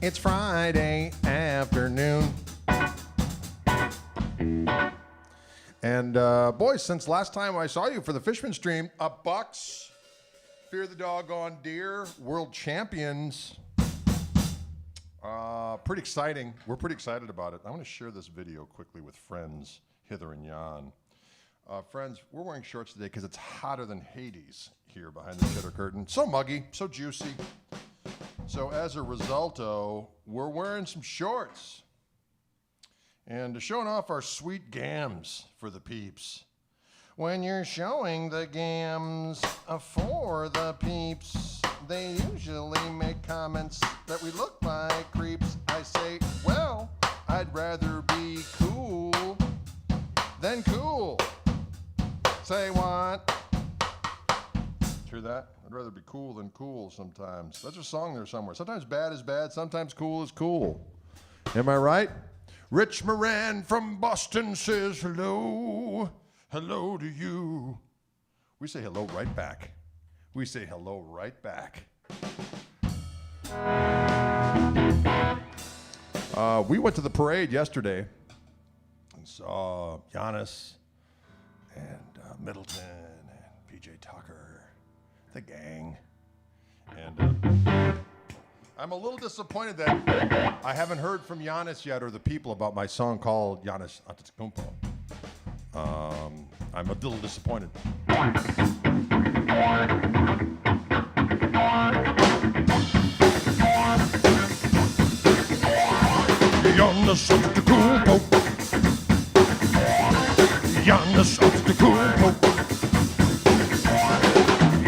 It's Friday afternoon. And boys, since last time I saw you for the Fishman stream, Bucks, Fear the Doggone Deer, world champions. Pretty exciting. We're pretty excited about it. I want to share this video quickly with friends, Hither and Jan. Friends, we're wearing shorts today because it's hotter than Hades here behind the shutter curtain. So muggy, so juicy. So as a resulto, we're wearing some shorts and showing off our sweet gams for the peeps. When you're showing the gams for the peeps, they usually make comments that we look like creeps. I say, well, I'd rather be cool than cool. Say what? Hear that? I'd rather be cool than cool sometimes. That's a song there somewhere. Sometimes bad is bad, sometimes cool is cool. Am I right? Rich Moran from Boston says hello. Hello to you. We say hello right back. We say hello right back. We went to the parade yesterday and saw Giannis and Middleton and PJ Tucker, the gang. And I'm a little disappointed that I haven't heard from Giannis yet or the people about my song called Giannis Antetokounmpo. I'm a little disappointed. Giannis Antetokounmpo. Giannis Antetokounmpo.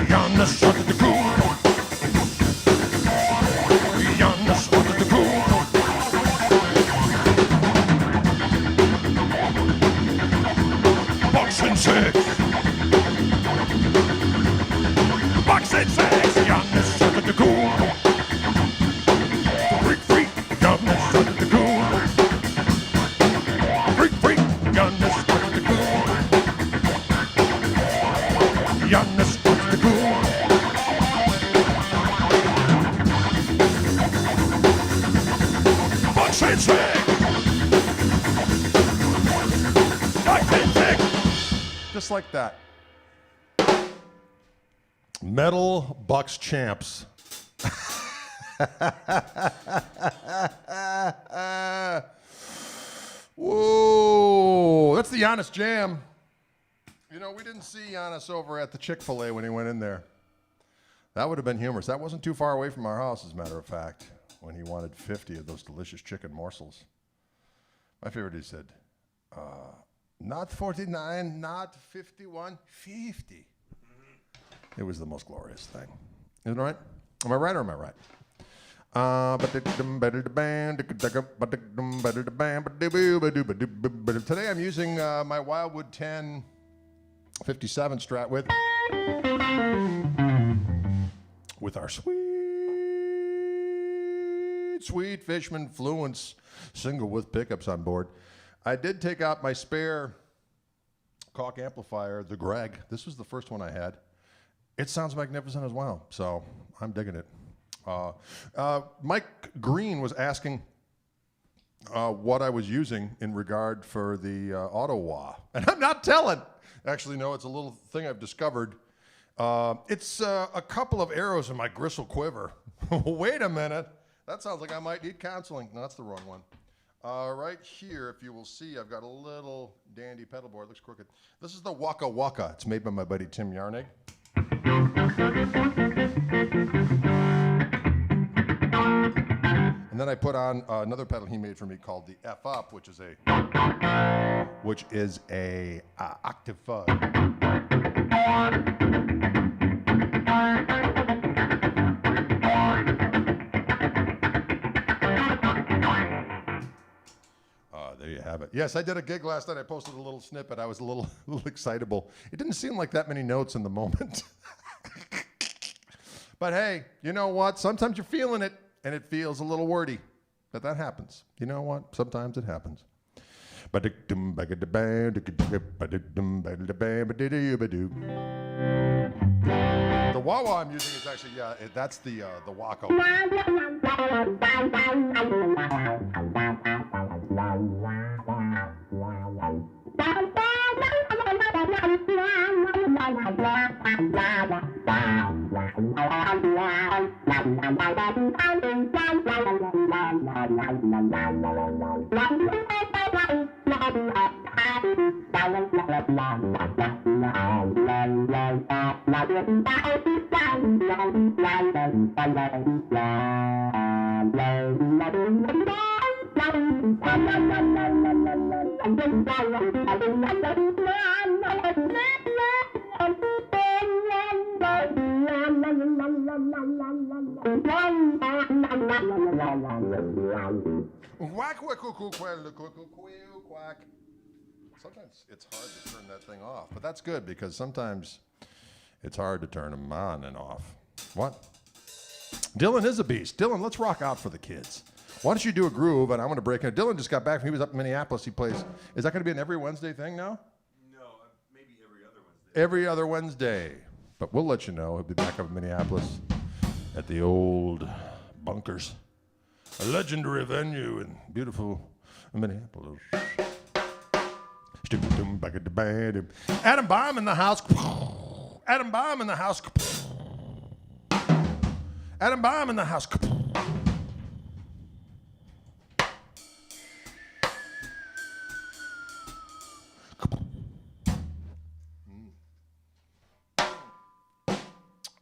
Giannis Antetokounmpo. Giannis Antetokounmpo. Bucks and six. Bucks and six. Giannis Antetokounmpo. Freak, freak. Giannis Antetokounmpo. Freak, freak. Giannis Antetokounmpo. Giannis Antetokounmpo. Bucks and six. Bucks and six. Just like that. Metal Bucks champs. Whoa, that's the Giannis jam. You know, we didn't see Giannis over at the Chick-fil-A when he went in there. That would have been humorous. That wasn't too far away from our house, as a matter of fact, when he wanted 50 of those delicious chicken morsels. My favorite, he said, not 49, not 51, 50. It was the most glorious thing. Isn't it right? Am I right or am I right? Today I'm using my Wildwood 10 57 Strat with our sweet Fishman Fluence single with pickups on board. I did take out my spare Koch amplifier, the Greg. This was the first one I had. It sounds magnificent as well, so I'm digging it. Mike Green was asking what I was using in regard for the auto-wah, and I'm not telling. Actually, no, it's a little thing I've discovered. It's a couple of arrows in my gristle quiver. Wait a minute. That sounds like I might need counseling. No, that's the wrong one. Right here, if you will see, I've got a little dandy pedal board. It looks crooked. This is the Waka Waka. It's made by my buddy Tim Yarnig. And then I put on another pedal he made for me called the F Up, which is a octave fuzz. There you have it. Yes, I did a gig last night. I posted a little snippet. I was a little excitable. It didn't seem like that many notes in the moment. But hey, you know what? Sometimes you're feeling it, and it feels a little wordy. But that happens. You know what? Sometimes it happens. The The wah-wah I'm using is actually, that's the Waco. Quack, quack, quack. Sometimes it's hard to turn that thing off, but that's good because sometimes it's hard to turn them on and off. What? Dylan is a beast. Dylan, let's rock out for the kids. Why don't you do a groove, and I'm going to break in. Dylan just got back. He was up in Minneapolis. He plays. Is that going to be an every Wednesday thing now? No, maybe every other Wednesday. Every other Wednesday. But we'll let you know. He'll be back up in Minneapolis at the old Bunkers. A legendary venue in beautiful Minneapolis. Adam Bomb in the house. Adam Bomb in the house. Adam Bomb in the house.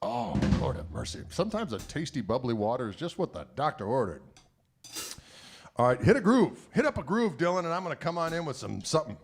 Oh, Lord have mercy. Sometimes a tasty, bubbly water is just what the doctor ordered. All right, hit a groove. Hit up a groove, Dylan, and I'm going to come on in with something.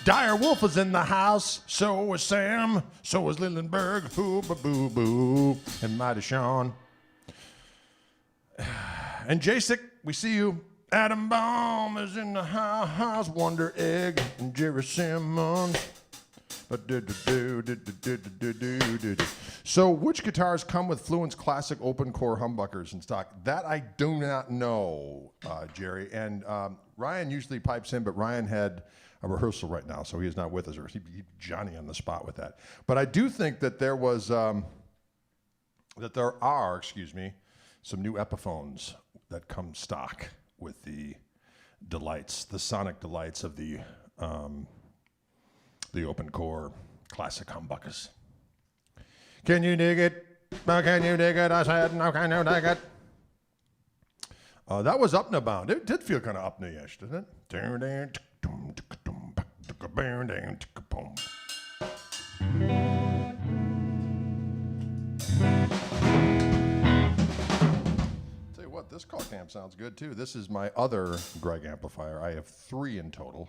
Dire Wolf is in the house, so is Sam, so is Lillenberg, boo, and Mighty Sean. And Jacek, we see you. Adam Baum is in the house, Wonder Egg, and Jerry Simmons. So, which guitars come with Fluent's classic open core humbuckers in stock? That I do not know, Jerry. And Ryan usually pipes in, but Ryan had a rehearsal right now, so he is not with us, or he Johnny on the spot with that. But I do think that there are, some new Epiphones that come stock with the delights, the sonic delights of the open core classic humbuckers. Can you dig it? Can you dig it? I said, no, can you dig it? That was up and about. It did feel kind of up and ish, didn't it? Tell you what, this Koch amp sounds good too. This is my other Greg amplifier. I have 3 in total.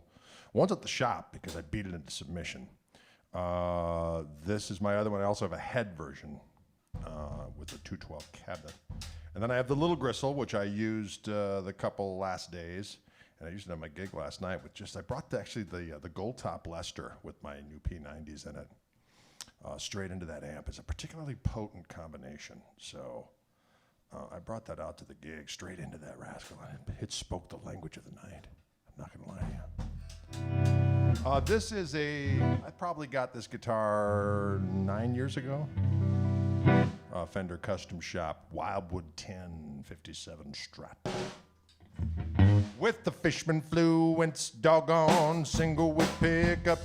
One's at the shop because I beat it into submission. This is my other one. I also have a head version with a 212 cabinet. And then I have the little Gristle, which I used the couple last days. And I used it on my gig last night with I brought the gold top Lester with my new P90s in it straight into that amp. It's a particularly potent combination. So I brought that out to the gig straight into that rascal. And it spoke the language of the night. I'm not going to lie to you. This is I probably got this guitar 9 years ago. Fender Custom Shop Wildwood 1057 Strat. With the Fishman Fluence doggone single with pickup.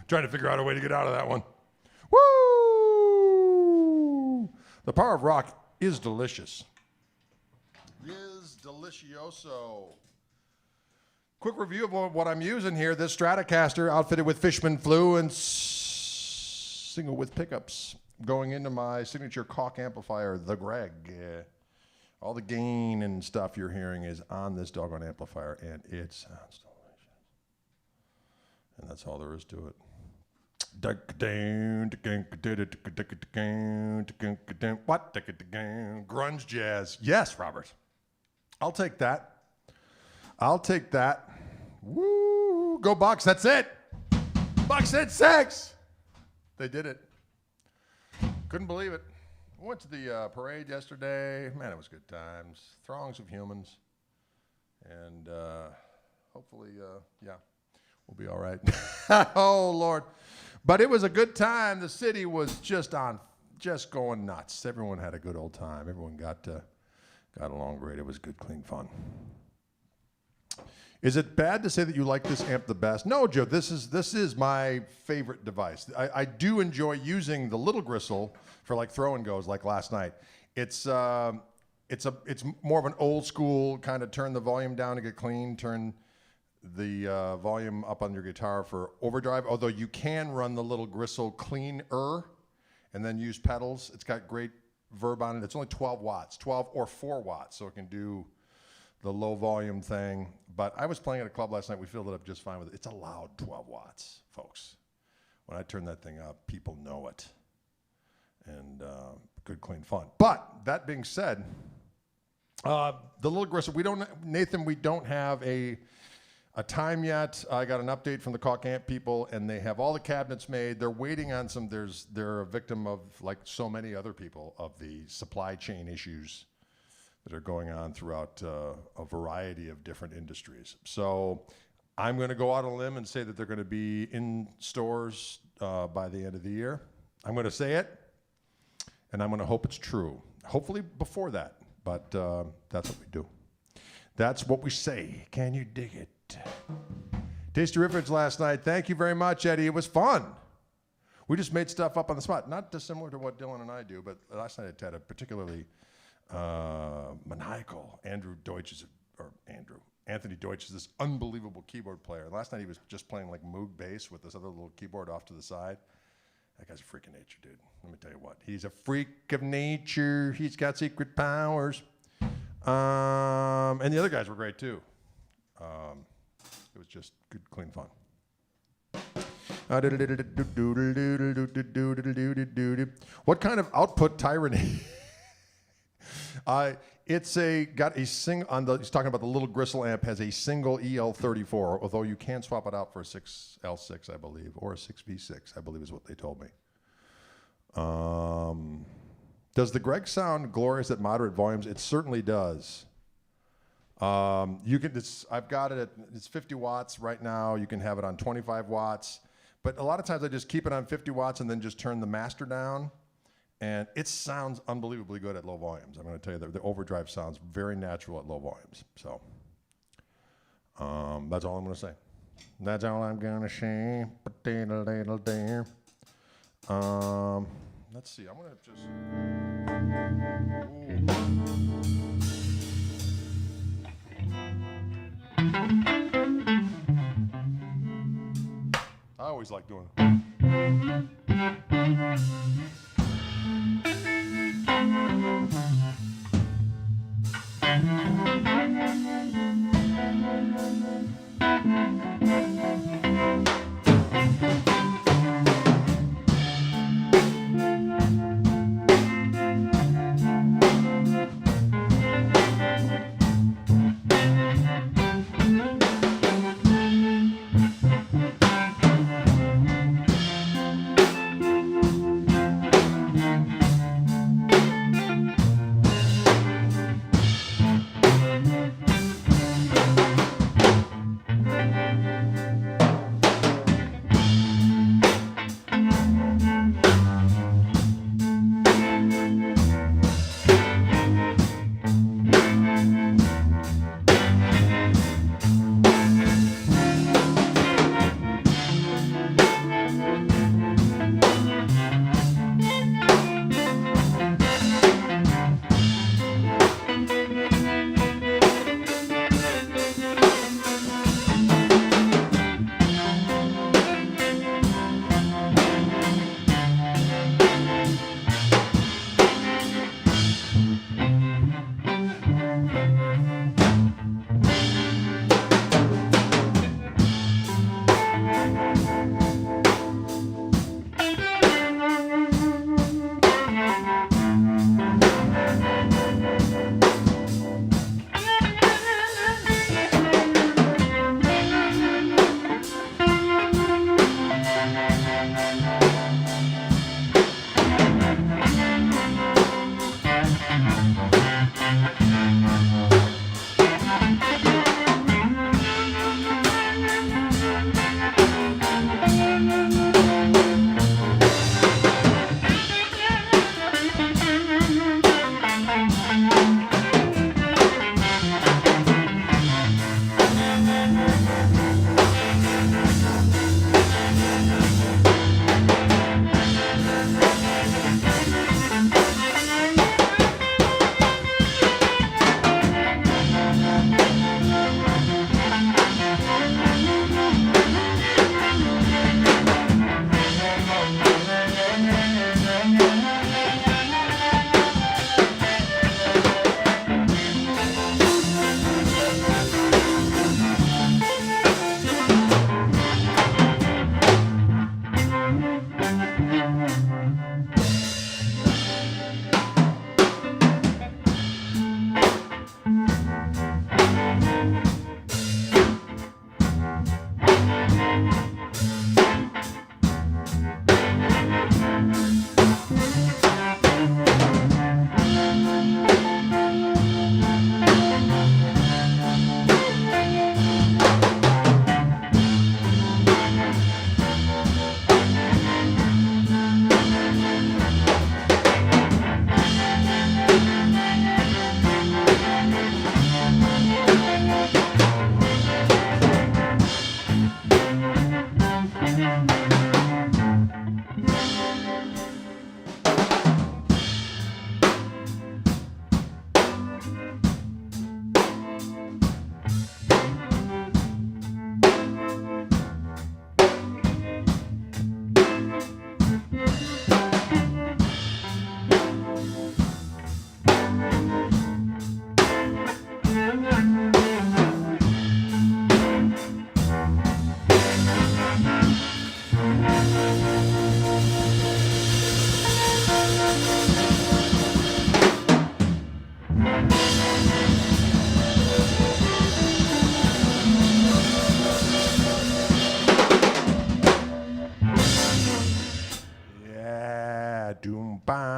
Trying to figure out a way to get out of that one. Woo! The power of rock is delicious. Is delicioso. Quick review of what I'm using here. This Stratocaster outfitted with Fishman Flu single width pickups going into my signature Koch amplifier, the Greg. All the gain and stuff you're hearing is on this doggone amplifier, and it sounds delicious. And that's all there is to it. What? Grunge jazz. Yes, Robert. I'll take that. I'll take that. Woo! Go Bucks. That's it. Bucks at 6. They did it. Couldn't believe it. Went to the parade yesterday. Man, it was good times. Throngs of humans. And hopefully, yeah, we'll be all right. Oh, Lord. But it was a good time. The city was just going nuts. Everyone had a good old time. Everyone got along great. It was good, clean fun. Is it bad to say that you like this amp the best? No, Joe. This is my favorite device. I do enjoy using the little gristle for like throw and goes, like last night. It's more of an old school kind of turn the volume down to get clean, turn the volume up on your guitar for overdrive. Although you can run the little gristle cleaner and then use pedals. It's got great verb on it. It's only 12 watts, 12 or 4 watts, so it can do the low volume thing. But I was playing at a club last night. We filled it up just fine with it. It's a loud 12 watts, folks. When I turn that thing up, people know it. And good, clean fun. But that being said, the little gristle, we don't have a time yet. I got an update from the Koch amp people, and they have all the cabinets made. They're waiting on some. They're a victim of, like so many other people, of the supply chain issues that are going on throughout a variety of different industries. So I'm going to go out on a limb and say that they're going to be in stores by the end of the year. I'm going to say it, and I'm going to hope it's true. Hopefully before that, but that's what we do. That's what we say. Can you dig it? Tasty Riffage last night. Thank you very much, Eddie. It was fun. We just made stuff up on the spot. Not dissimilar to what Dylan and I do, but last night I had a particularly maniacal. Anthony Deutsch is this unbelievable keyboard player. And last night he was just playing like Moog bass with this other little keyboard off to the side. That guy's a freak of nature, dude. Let me tell you what. He's a freak of nature. He's got secret powers. And the other guys were great too. It was just good, clean fun. What kind of output tyranny? He's talking about the little gristle amp has a single EL34, although you can swap it out for a 6L6, I believe, or a 6V6, I believe is what they told me. Does the Greg sound glorious at moderate volumes? It certainly does. I've got it it's 50 watts right now. You can have it on 25 watts. But a lot of times I just keep it on 50 watts and then just turn the master down. And it sounds unbelievably good at low volumes. I'm going to tell you that the overdrive sounds very natural at low volumes. So that's all I'm going to say. That's all I'm going to say. Let's see. I'm going to just... I always like doing it.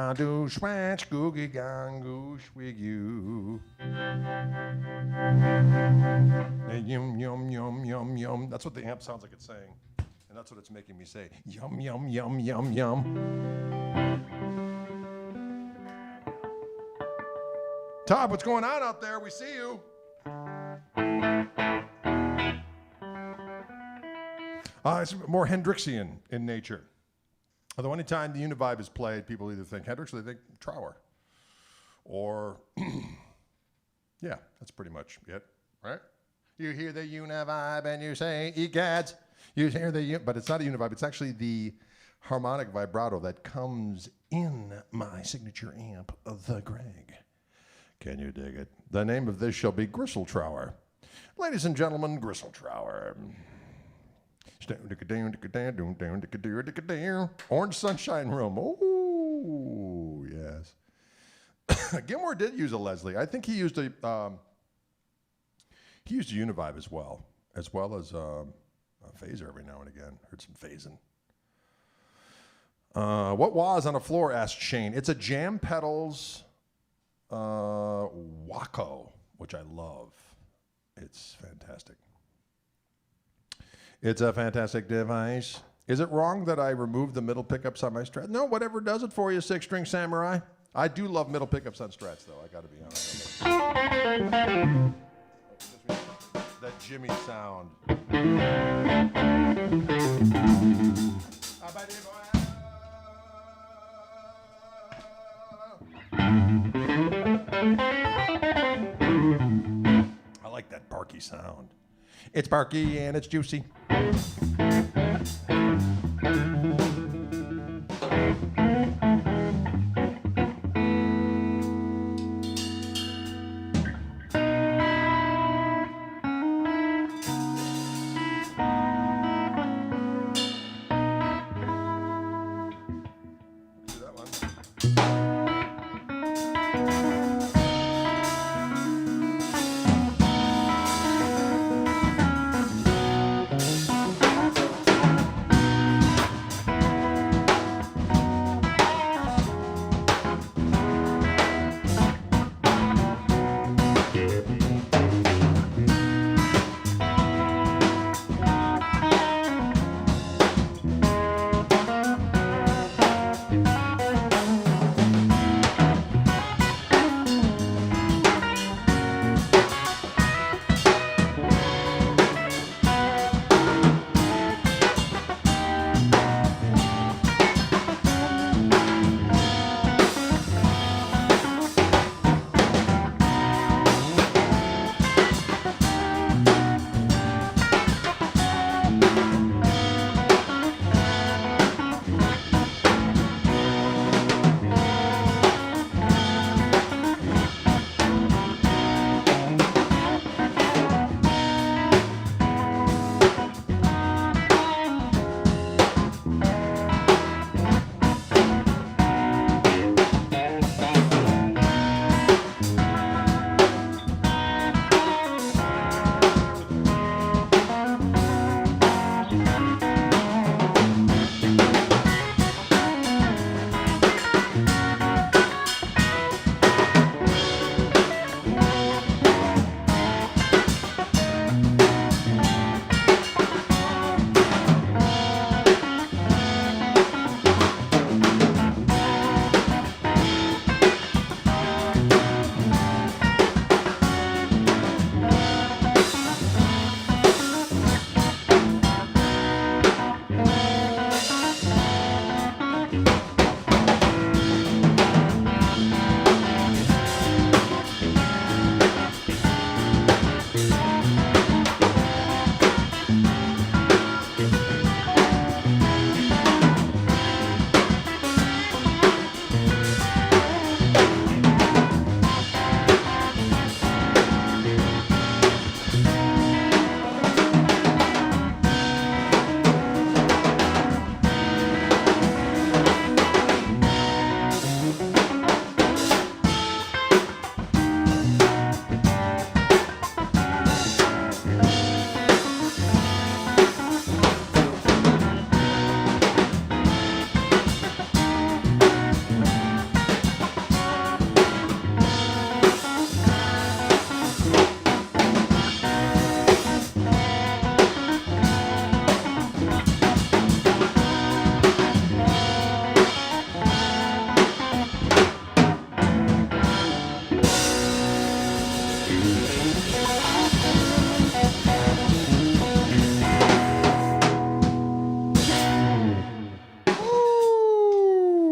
ga do swatch googie gangoosh with you. Yum yum yum yum yum. That's what the amp sounds like it's saying, and that's what it's making me say. Yum yum yum yum yum. Todd, what's going on out there? We see you. It's more Hendrixian in nature. Although anytime the Univibe is played, people either think Hendrix or they think Trower. Or, yeah, that's pretty much it, right? You hear the Univibe and you say, egads. You hear but it's not a Univibe. It's actually the harmonic vibrato that comes in my signature amp, the Greg. Can you dig it? The name of this shall be Gristletrower. Ladies and gentlemen, Gristletrower. Orange Sunshine Room. Oh, yes. Gilmore did use a Leslie. I think he used a Univibe as well as a phaser every now and again. Heard some phasing. What was on the floor? Asked Shane. It's a Jam Pedals Waco, which I love. It's fantastic. It's a fantastic device. Is it wrong that I removed the middle pickups on my Strat? No, whatever does it for you, six-string samurai. I do love middle pickups on Strats, though. I got to be honest. That Jimmy sound. I like that barky sound. It's barky and it's juicy.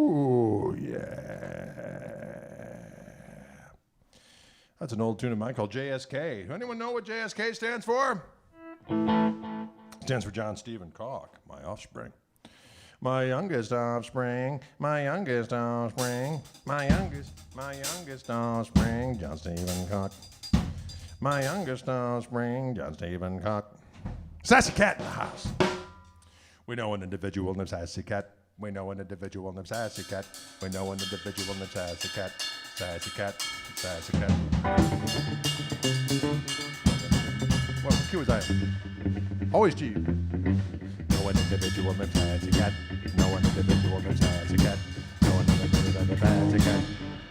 Ooh, yeah. That's an old tune of mine called JSK. Anyone know what JSK stands for? Stands for John Stephen Koch, my offspring. My youngest offspring, my youngest offspring, my youngest offspring, John Stephen Koch. My youngest offspring, John Stephen Koch. Sassy cat in the house. We know an individual named Sassy Cat. We know an individual named Sassy Cat. We know an individual named Sassy Cat. Sassy Cat, Sassy Cat. What cue was I? Always G. No one individual named Sassy Cat. No one individual named Sassy Cat. No one individual named Sassy Cat.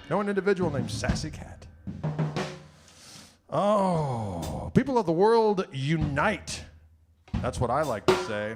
No one individual named Sassy Cat. Oh, people of the world, unite. That's what I like to say.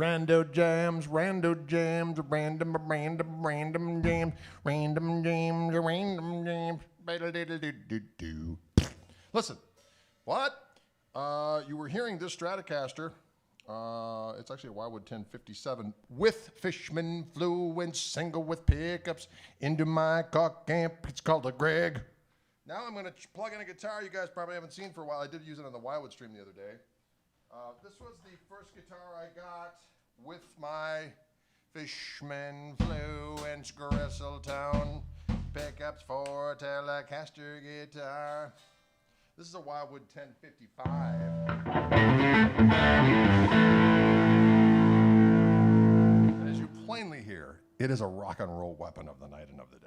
Rando jams, random jams, random jams, random jams, random jams. Ba-da-da-da-do-do-do. Listen, what? You were hearing this Stratocaster. It's actually a Wildwood 1057 with Fishman fluence, single with pickups into my Koch amp. It's called a Greg. Now I'm going to plug in a guitar you guys probably haven't seen for a while. I did use it on the Wildwood stream the other day. This was the first guitar I got with my Fishman fluence Gristletown pickups for Telecaster guitar. This is a Wildwood 1055. And as you plainly hear, it is a rock and roll weapon of the night and of the day.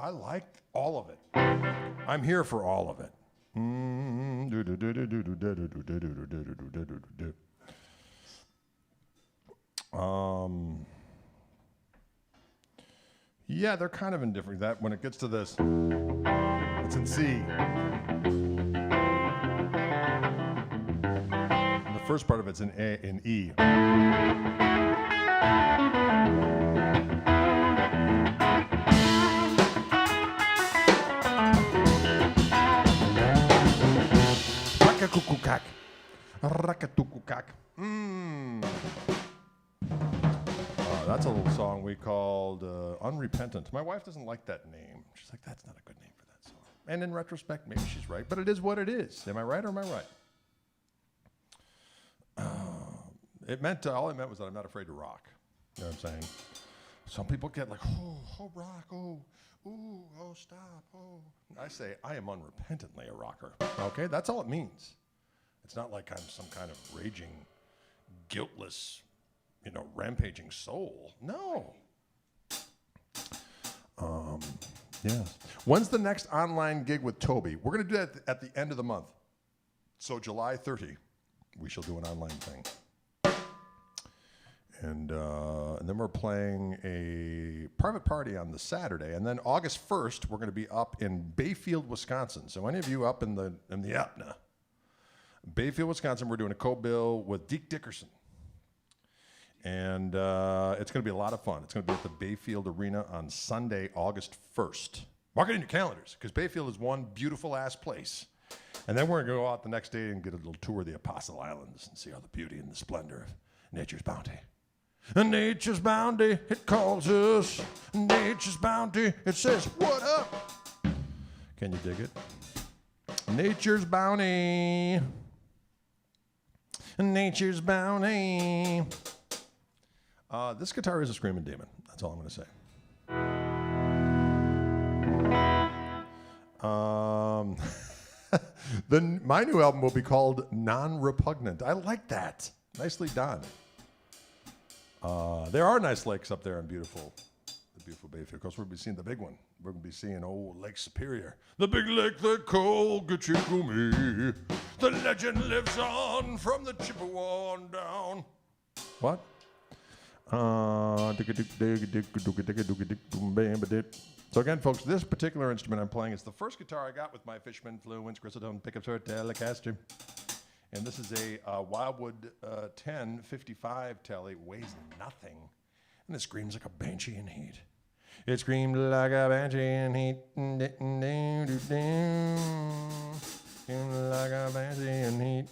I like all of it. I'm here for all of it. Yeah, they're kind of indifferent. That when it gets to this, it's in C. And the first part of it's in E. Rakakukukak. Rakatukukak. That's a little song we called Unrepentant. My wife doesn't like that name. She's like, that's not a good name for that song. And in retrospect, maybe she's right, but it is what it is. Am I right or am I right? All it meant was that I'm not afraid to rock. You know what I'm saying? Some people get like, oh, rock, oh, stop, oh. I say, I am unrepentantly a rocker. Okay, that's all it means. It's not like I'm some kind of raging, guiltless, rampaging soul. No. Yes. When's the next online gig with Toby? We're going to do that at the end of the month. So July 30, we shall do an online thing. And then we're playing a private party on the Saturday. And then August 1st, we're going to be up in Bayfield, Wisconsin. So any of you up in the Apna, Bayfield, Wisconsin, we're doing a co-bill with Deke Dickerson. And it's going to be a lot of fun. It's going to be at the Bayfield Arena on Sunday, August 1st. Mark it in your calendars, because Bayfield is one beautiful-ass place. And then we're going to go out the next day and get a little tour of the Apostle Islands and see all the beauty and the splendor of nature's bounty. And nature's bounty, it calls us. Nature's bounty, it says, what up? Can you dig it? Nature's bounty. Nature's bounty. This guitar is a screaming demon. That's all I'm going to say. My new album will be called Non-Repugnant. I like that. Nicely done. There are nice lakes up there in the beautiful Bayfield. Of course, we're going to be seeing the big one. We're going to be seeing old Lake Superior. The big lake they call Gachigumi. The legend lives on from the Chippewa on down. What? So again, folks, this particular instrument I'm playing is the first guitar I got with my Fishman Fluence Gristletone pickup sort Telecaster. And this is a Wildwood 1055 Telly. Weighs nothing. And it screams like a banshee in heat. It screamed like a banshee in heat. Screamed like a banshee in heat.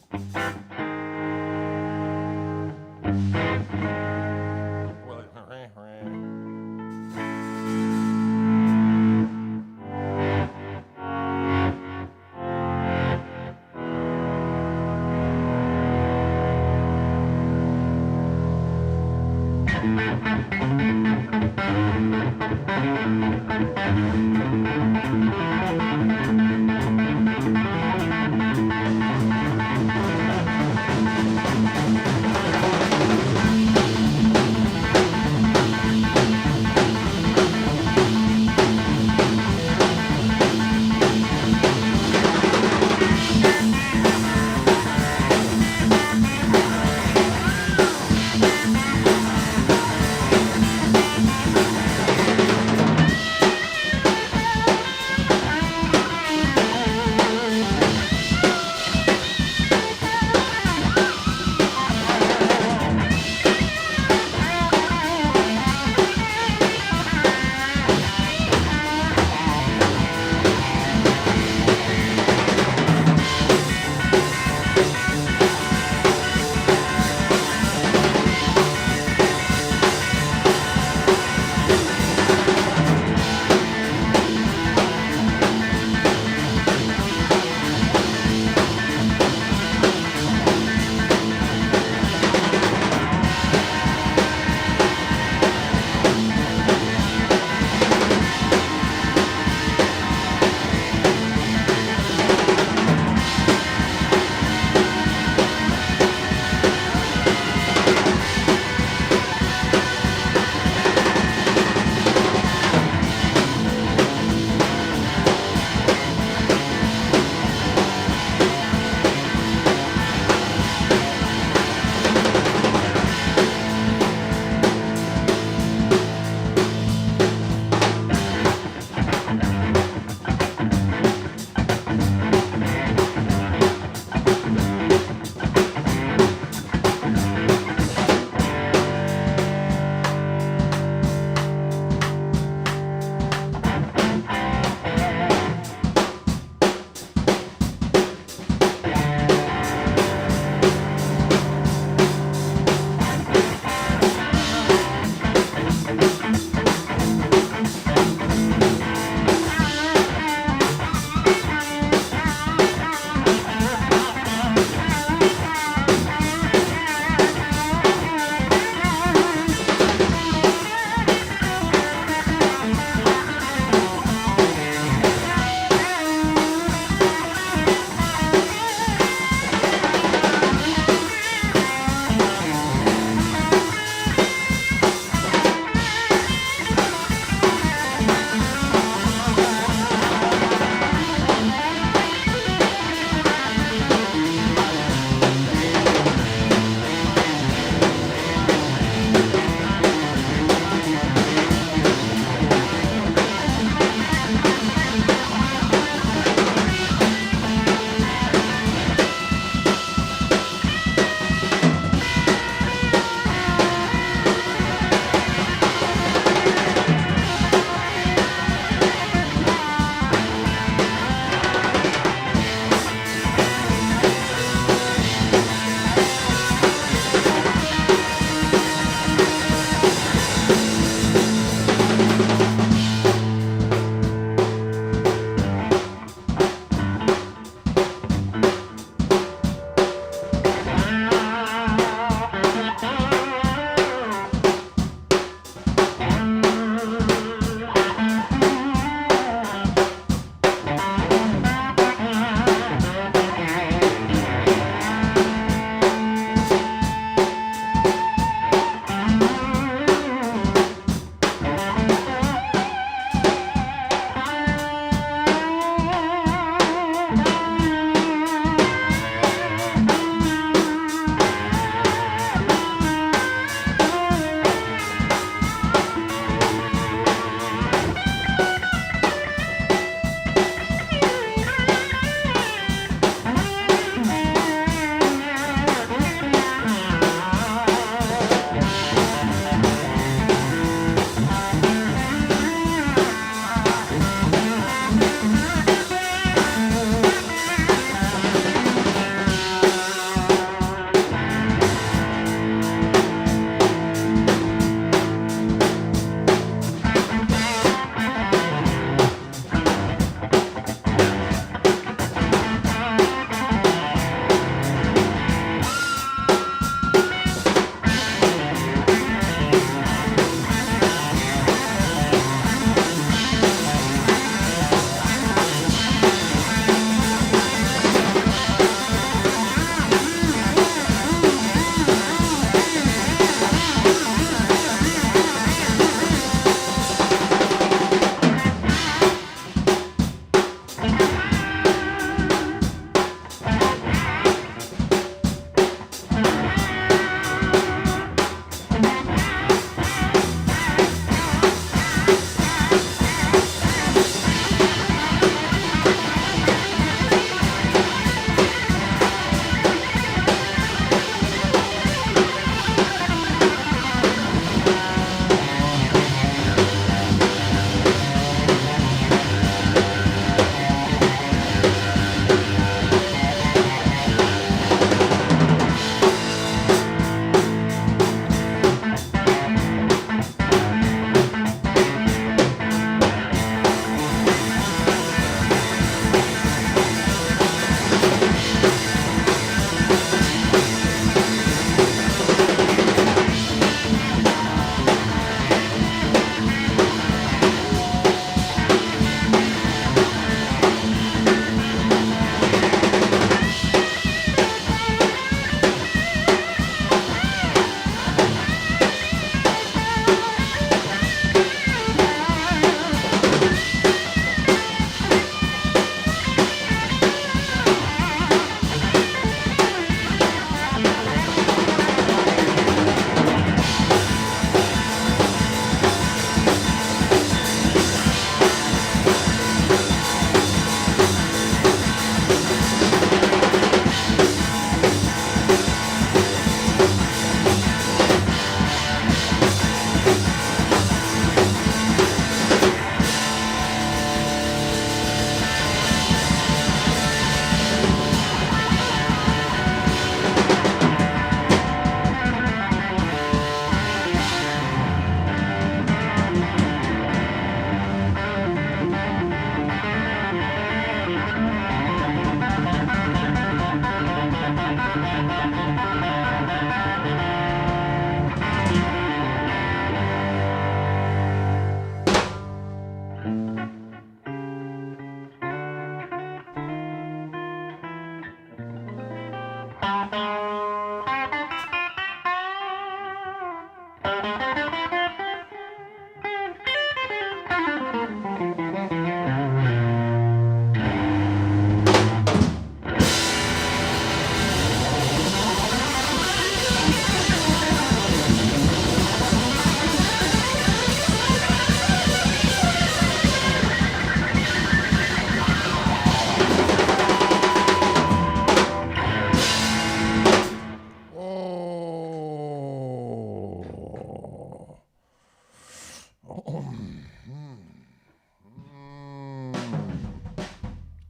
Oh.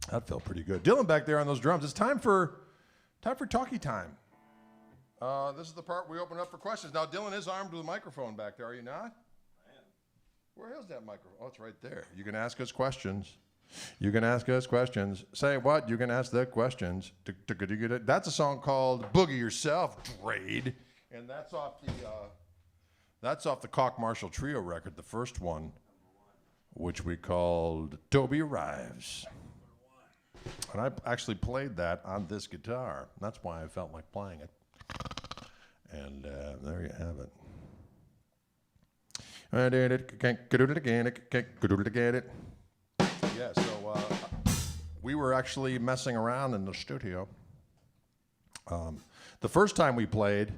That felt pretty good. Dylan back there on those drums. It's time for talkie time. This is the part we open up for questions. Now, Dylan is armed with a microphone back there. Are you not? I am. Where is that microphone? Oh, it's right there. You can ask us questions. You can ask us questions. Say what? You can ask the questions. That's a song called "Boogie Yourself," Drade, and that's off the Koch Marshall Trio record, the first one, which we called "Toby Arrives." And I actually played that on this guitar. That's why I felt like playing it. And there you have it. I did it. Can't do it again. Can't do it again. Yeah, so we were actually messing around in the studio. The first time we played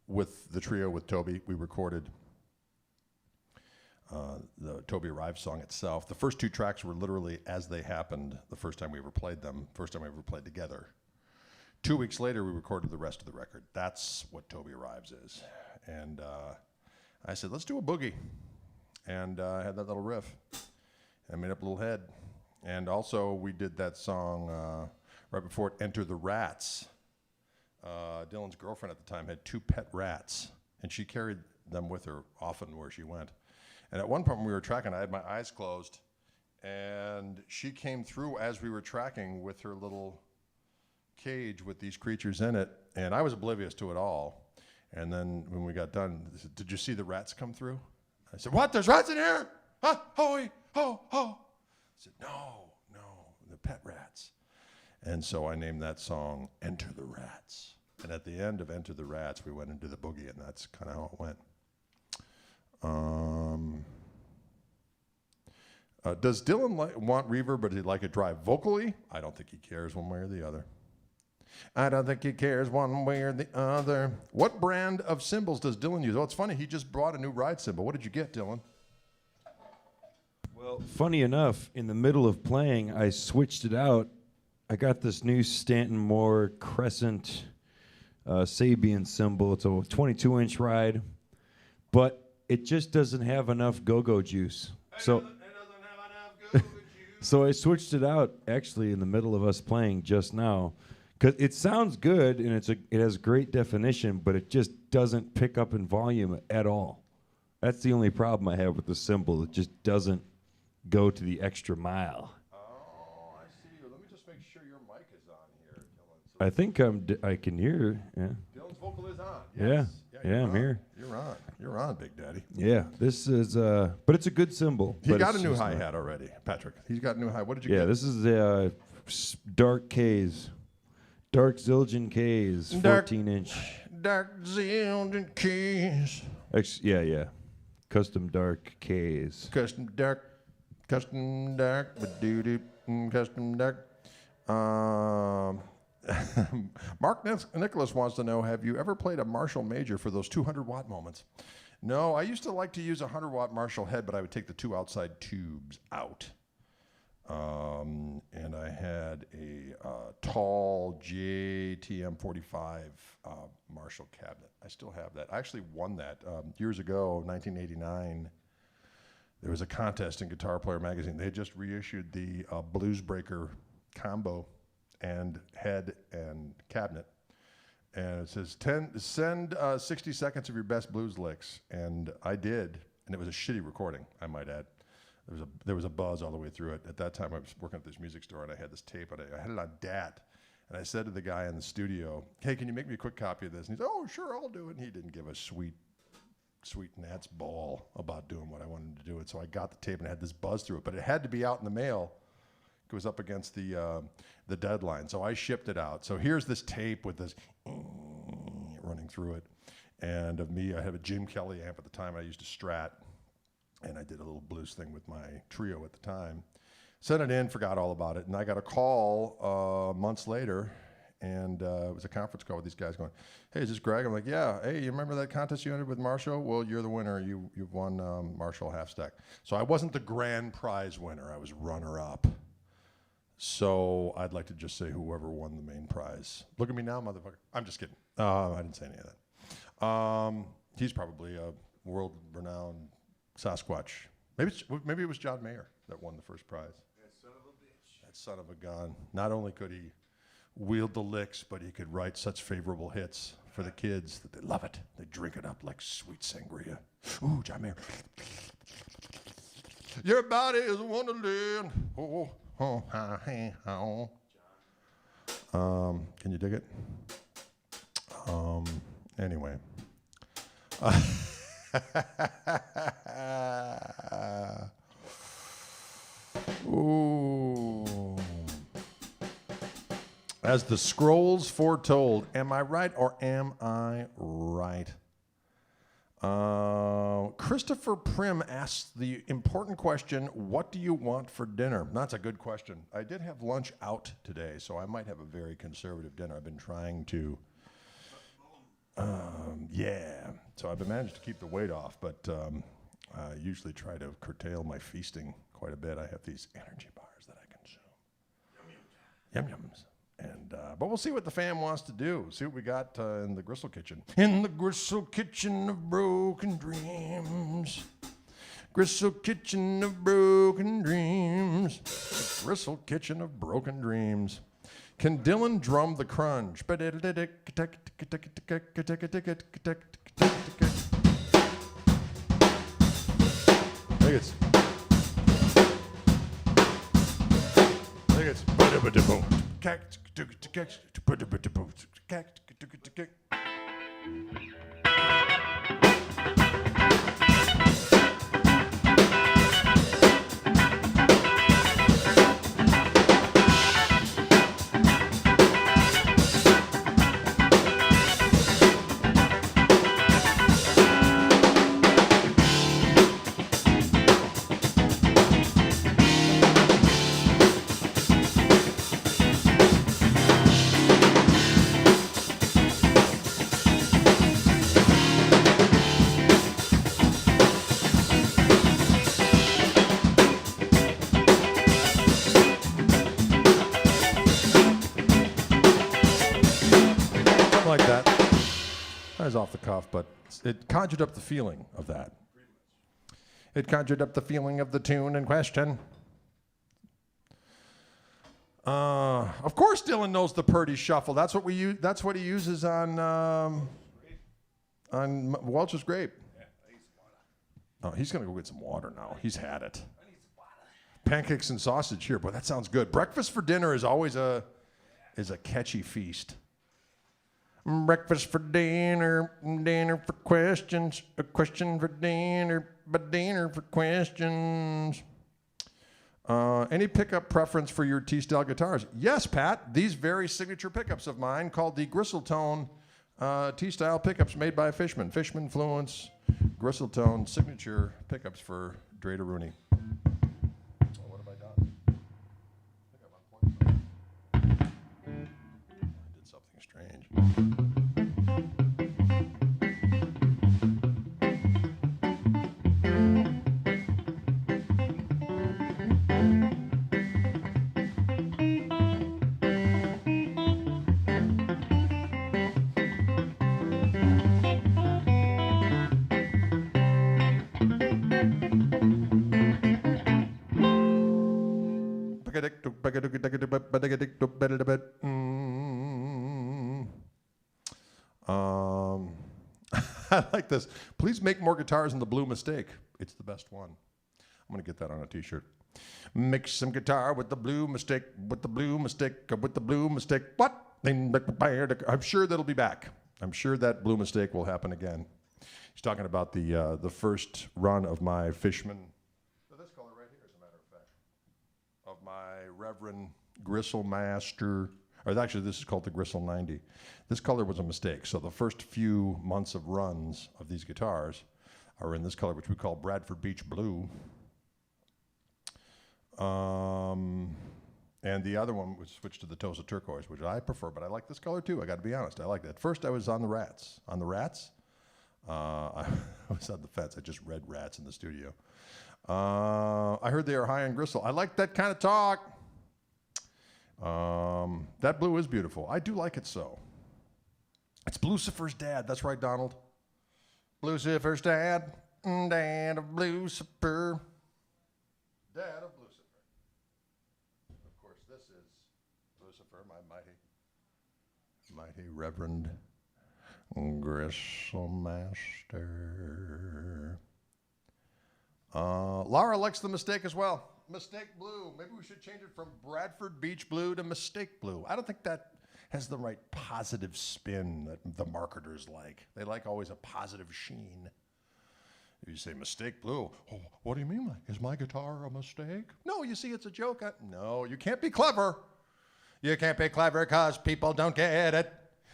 with the trio with Toby, we recorded the Toby Arrives song itself. The first two tracks were literally as they happened the first time we ever played them, first time we ever played together. 2 weeks later, we recorded the rest of the record. That's what Toby Arrives is. And I said, let's do a boogie. And I had that little riff. I made up a little head. And also, we did that song right before it, Enter the Rats. Dylan's girlfriend at the time had 2 pet rats, and she carried them with her often where she went. And at one point when we were tracking, I had my eyes closed, and she came through as we were tracking with her little cage with these creatures in it, and I was oblivious to it all. And then when we got done, they said, "Did you see the rats come through?" I said, "What? There's rats in here? Huh? Hoey, ho, ho." I said, No, the pet rats. And so I named that song "Enter the Rats." And at the end of "Enter the Rats," we went into the boogie, and that's kind of how it went. Does Dylan want reverb, but he'd like it dry vocally? I don't think he cares one way or the other. I don't think he cares one way or the other. What brand of cymbals does Dylan use? Oh, it's funny. He just brought a new ride cymbal. What did you get, Dylan? Well, funny enough, in the middle of playing, I switched it out. I got this new Stanton Moore Crescent Sabian cymbal. It's a 22-inch ride, but it just doesn't have enough go-go juice. So I switched it out actually in the middle of us playing just now, because it sounds good and it has great definition, but it just doesn't pick up in volume at all. That's the only problem I have with the cymbal. It just doesn't go to the extra mile. Oh, I see. Let me just make sure your mic is on here, Dylan. So I think I can hear. Yeah. Dylan's vocal is on. Yeah. Yes. Yeah, I'm on. here. You're on, Big Daddy. Yeah. This is but it's a good cymbal. He but got a it's new just hi-hat already, Patrick. He's got a new hi. What did you Yeah, get? this is a dark K's. Dark Zildjian K's, 14-inch. Dark Zildjian keys. Yeah. Custom dark K's. Custom dark, custom dark, custom dark. Mark Nicholas wants to know, have you ever played a Marshall Major for those 200-watt moments? No, I used to like to use a 100-watt Marshall head, but I would take the 2 outside tubes out. And I had a tall JTM 45 Marshall cabinet. I still have that. I actually won that years ago, 1989. There was a contest in Guitar Player magazine. They had just reissued the Blues Breaker combo and head and cabinet. And it says, send 60 seconds of your best blues licks. And I did, and it was a shitty recording, I might add. There was a buzz all the way through it. At that time, I was working at this music store, and I had this tape, and I had it on DAT. And I said to the guy in the studio, hey, can you make me a quick copy of this? And he said, oh, sure, I'll do it. And he didn't give a sweet gnat's ball about doing what I wanted to do it. So I got the tape and had this buzz through it. But it had to be out in the mail. It was up against the deadline. So I shipped it out. So here's this tape with this running through it. And of me, I had a Jim Kelly amp at the time. I used a Strat. And I did a little blues thing with my trio at the time. Sent it in, forgot all about it. And I got a call months later. And it was a conference call with these guys going, hey, is this Greg? I'm like, yeah. Hey, you remember that contest you entered with Marshall? Well, you're the winner. You've won Marshall Half Stack. So I wasn't the grand prize winner. I was runner-up. So I'd like to just say whoever won the main prize. Look at me now, motherfucker. I'm just kidding. I didn't say any of that. He's probably a world-renowned Sasquatch. Maybe it was John Mayer that won the first prize. That son of a bitch. That son of a gun. Not only could he wield the licks, but he could write such favorable hits for the kids that they love it. They drink it up like sweet sangria. Ooh, John Mayer. Your body is a wonderland. Oh, oh, ha, hey, oh. Can you dig it? Anyway. Ooh. As the scrolls foretold, am I right or am I right? Christopher Prim asks the important question, what do you want for dinner? That's a good question. I did have lunch out today, so I might have a very conservative dinner. I've been trying to, yeah. So I've managed to keep the weight off, but I usually try to curtail my feasting quite a bit. I have these energy bars that I consume. Yum-yums. And, but we'll see what the fam wants to do. See what we got in the Gristle Kitchen. In the Gristle Kitchen of Broken Dreams. Gristle Kitchen of Broken Dreams. The Gristle Kitchen of Broken Dreams. Can Dylan drum the crunch? I think it's like that. That was off the cuff, but it conjured up the feeling of that. It conjured up the feeling of the tune in question. Of course, Dylan knows the Purdy Shuffle. That's what we use. That's what he uses on Welch's Grape. Oh, he's gonna go get some water now. He's had it. Pancakes and sausage here, boy, that sounds good. Breakfast for dinner is always a catchy feast. Breakfast for dinner, dinner for questions, a question for dinner, but dinner for questions. Any pickup preference for your T-style guitars? Yes, Pat. These very signature pickups of mine called the Gristletone T-style pickups made by Fishman. Fishman Fluence, Gristletone signature pickups for Dre Rooney. What have I done? I think I'm on point. I did something strange. I like this. Please make more guitars in the blue mistake. It's the best one. I'm going to get that on a t-shirt. Mix some guitar with the blue mistake, with the blue mistake, with the blue mistake. What? I'm sure that'll be back. I'm sure that blue mistake will happen again. He's talking about the first run of my Fishman. This color right here, as a matter of fact, of my Reverend Gristle Master. Or actually, this is called the Gristle 90. This color was a mistake. So the first few months of runs of these guitars are in this color, which we call Bradford Beach Blue. And the other one was switched to the Tosa Turquoise, which I prefer, but I like this color too. I got to be honest, I like that. First, I was on the Rats. On the Rats, I was on the fence. I just read Rats in the studio. I heard they are high on gristle. I like that kind of talk. That blue is beautiful. I do like it so. It's Lucifer's dad. That's right, Donald. Lucifer's dad. Dad of Lucifer. Dad of Lucifer. Of course, this is Lucifer, my mighty Reverend Gristle Master. Laura likes the mistake as well. Mistake blue. Maybe we should change it from Bradford Beach Blue to Mistake Blue. I don't think that has the right positive spin that the marketers like. They like always a positive sheen. If you say mistake blue, oh, what do you mean? Is my guitar a mistake? No, you see, it's a joke. No, you can't be clever. You can't be clever because people don't get it.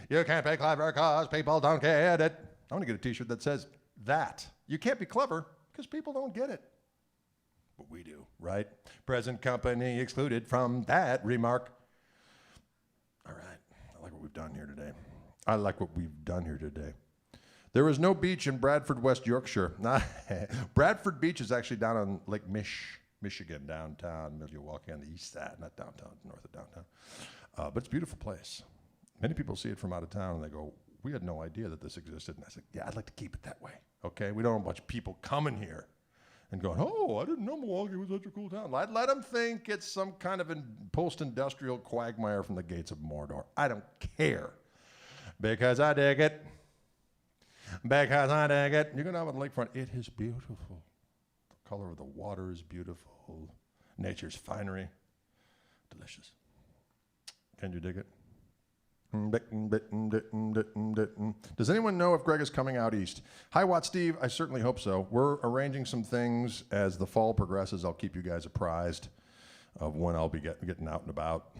You can't be clever because people don't get it. I want to get a t-shirt that says that. You can't be clever because people don't get it. But we do, right? Present company excluded from that remark. All right, I like what we've done here today. There is no beach in Bradford, West Yorkshire. Bradford Beach is actually down on Lake Michigan, downtown Milwaukee on the east side, not downtown, north of downtown. But it's a beautiful place. Many people see it from out of town and they go, we had no idea that this existed. And I said, yeah, I'd like to keep it that way, okay? We don't want a bunch of people coming here and going, oh, I didn't know Milwaukee was such a cool town. I'd let them think it's some kind of post-industrial quagmire from the gates of Mordor. I don't care because I dig it. Because I dig it. You're going to have a lakefront. It is beautiful. The color of the water is beautiful. Nature's finery. Delicious. Can you dig it? Does anyone know if Greg is coming out east? Hi, Watt Steve. I certainly hope so. We're arranging some things as the fall progresses. I'll keep you guys apprised of when I'll be getting out and about.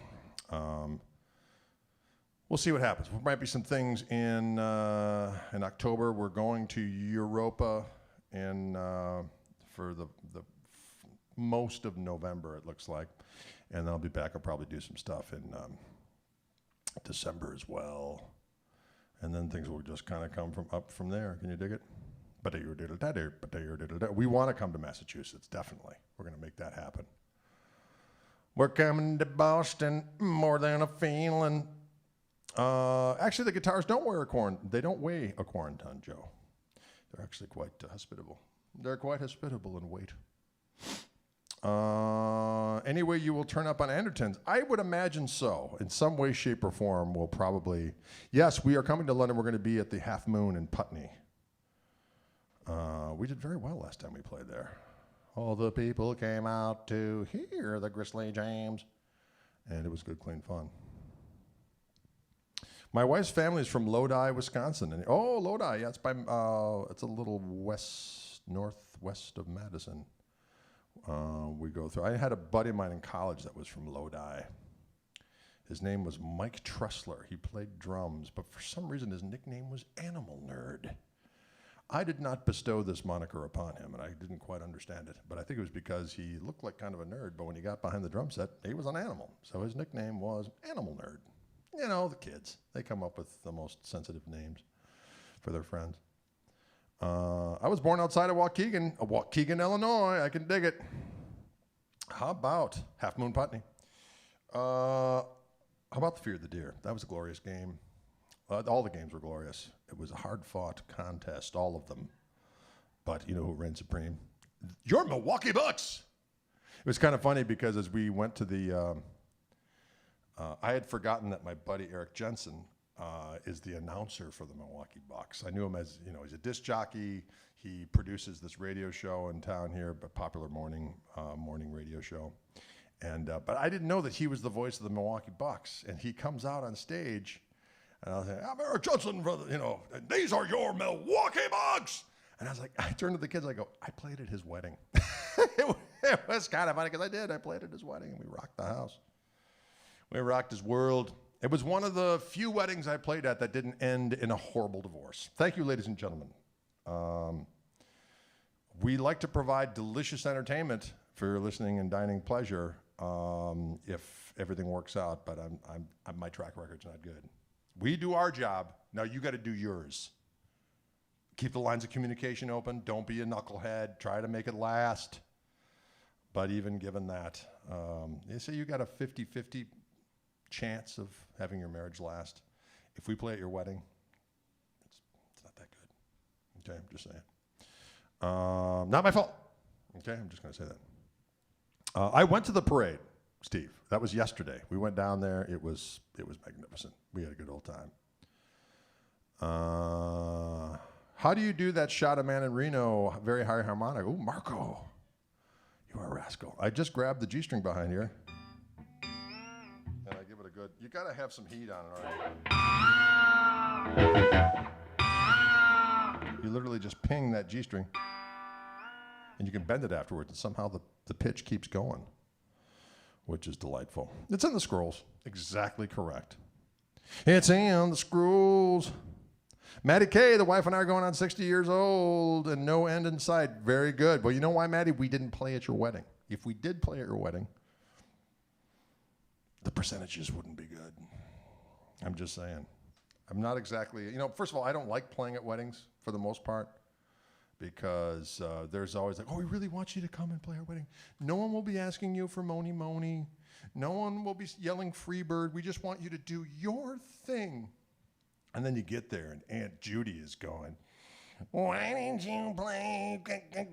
We'll see what happens. There might be some things in October. We're going to Europa for the most of November, it looks like. And then I'll be back. I'll probably do some stuff in December as well. And then things will just kind of come up from there. Can you dig it? We want to come to Massachusetts, definitely. We're going to make that happen. We're coming to Boston, more than a feeling. Actually, the guitars don't weigh a quarter ton, Joe. They're actually quite hospitable. They're quite hospitable in weight. Anyway, you will turn up on Andertons. I would imagine so. In some way, shape, or form, we'll probably... Yes, we are coming to London. We're going to be at the Half Moon in Putney. We did very well last time we played there. All the people came out to hear the Grizzly James. And it was good, clean fun. My wife's family is from Lodi, Wisconsin. And, Lodi, yeah, it's a little northwest of Madison. We go through. I had a buddy of mine in college that was from Lodi. His name was Mike Tressler. He played drums, but for some reason his nickname was Animal Nerd. I did not bestow this moniker upon him, and I didn't quite understand it. But I think it was because he looked like kind of a nerd, but when he got behind the drum set, he was an animal. So his nickname was Animal Nerd. You know, the kids. They come up with the most sensitive names for their friends. I was born outside of Waukegan, Illinois. I can dig it. How about Half Moon Putney? How about the Fear of the Deer? That was a glorious game. All the games were glorious. It was a hard-fought contest, all of them. But you know who reigned supreme? Your Milwaukee Bucks! It was kind of funny because as we went to the... I had forgotten that my buddy Eric Jensen is the announcer for the Milwaukee Bucks. I knew him as, he's a disc jockey. He produces this radio show in town here, a popular morning radio show. And but I didn't know that he was the voice of the Milwaukee Bucks. And he comes out on stage, and I was like, I'm Eric Johnson, and these are your Milwaukee Bucks. And I was like, I turned to the kids, I go, I played at his wedding. It was kind of funny because I played at his wedding, and we rocked the house. We rocked his world. It was one of the few weddings I played at that didn't end in a horrible divorce. Thank you, ladies and gentlemen. We like to provide delicious entertainment for your listening and dining pleasure if everything works out, but my track record's not good. We do our job. Now you got to do yours. Keep the lines of communication open. Don't be a knucklehead. Try to make it last. But even given that, they say you got a 50-50 chance of having your marriage last. If we play at your wedding, it's not that good. Okay, I'm just saying. Not my fault. Okay, I'm just going to say that. I went to the parade, Steve. That was yesterday. We went down there. It was magnificent. We had a good old time. How do you do that shot of Man in Reno, very high harmonic? Oh, Marco, you are a rascal. I just grabbed the G-string behind here, and I give it a good, you got to have some heat on it already. You literally just ping that G-string, and you can bend it afterwards, and somehow the pitch keeps going, which is delightful. It's in the scrolls. Exactly correct. It's in the scrolls. Maddie K, the wife and I are going on 60 years old and no end in sight. Very good. Well, you know why, Maddie? We didn't play at your wedding. If we did play at your wedding, the percentages wouldn't be good. I'm just saying. I'm not exactly, first of all, I don't like playing at weddings for the most part because there's always like, oh, we really want you to come and play our wedding. No one will be asking you for money. No one will be yelling Freebird. We just want you to do your thing. And then you get there, and Aunt Judy is going, why didn't you play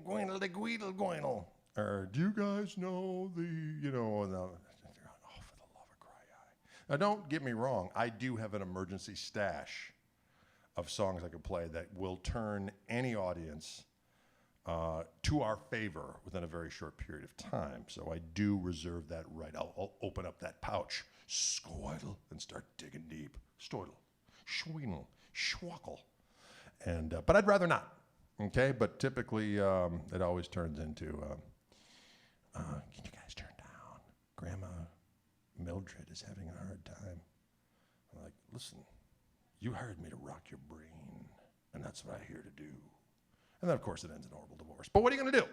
Gwintle the Gweedle Gwintle? Or do you guys know the, and oh, for the love of cry-eye. Now, don't get me wrong. I do have an emergency stash of songs I could play that will turn any audience to our favor within a very short period of time. So I do reserve that right. I'll open up that pouch, squidle, and start digging deep. Stoidle. Schweenel, schwuckle, and but I'd rather not. Okay, but typically it always turns into, can you guys turn down? Grandma Mildred is having a hard time. I'm like, listen, you hired me to rock your brain, and that's what I'm here to do. And then of course it ends in a horrible divorce. But what are you gonna do?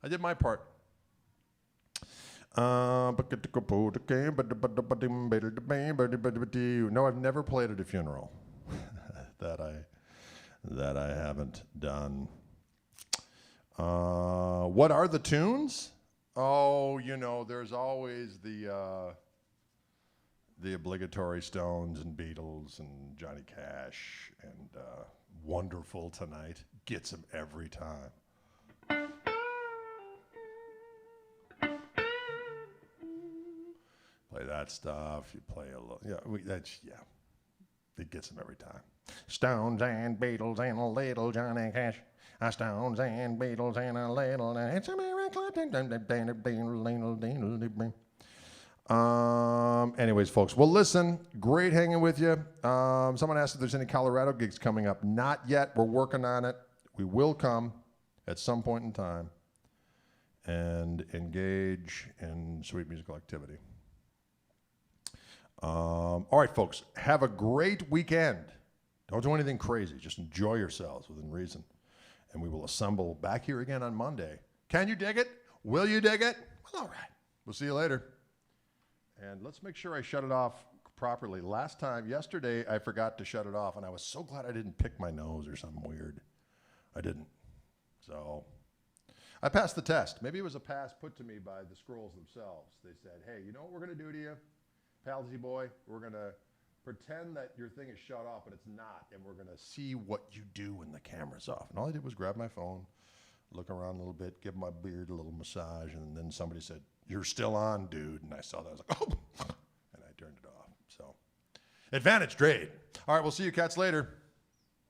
I did my part. No, I've never played at a funeral. that I haven't done. What are the tunes? Oh, there's always the obligatory Stones and Beatles and Johnny Cash and Wonderful Tonight. Gets them every time. Play that stuff. You play a little. It gets them every time. Stones and Beatles and a little Johnny Cash. Stones and Beatles and a little. It's a miracle. Anyways, folks. Well, listen. Great hanging with you. Someone asked if there's any Colorado gigs coming up. Not yet. We're working on it. We will come at some point in time and engage in sweet musical activity. All right, folks, have a great weekend. Don't do anything crazy. Just enjoy yourselves within reason. And we will assemble back here again on Monday. Can you dig it? Will you dig it? Well, all right. We'll see you later. And let's make sure I shut it off properly. Yesterday, I forgot to shut it off, and I was so glad I didn't pick my nose or something weird. I didn't. So I passed the test. Maybe it was a pass put to me by the scrolls themselves. They said, hey, you know what we're going to do to you? Palsy boy, we're going to pretend that your thing is shut off, but it's not, and we're going to see what you do when the camera's off. And all I did was grab my phone, look around a little bit, give my beard a little massage, and then somebody said, you're still on, dude. And I saw that. I was like, oh, and I turned it off. So Advantage trade. All right, we'll see you cats later.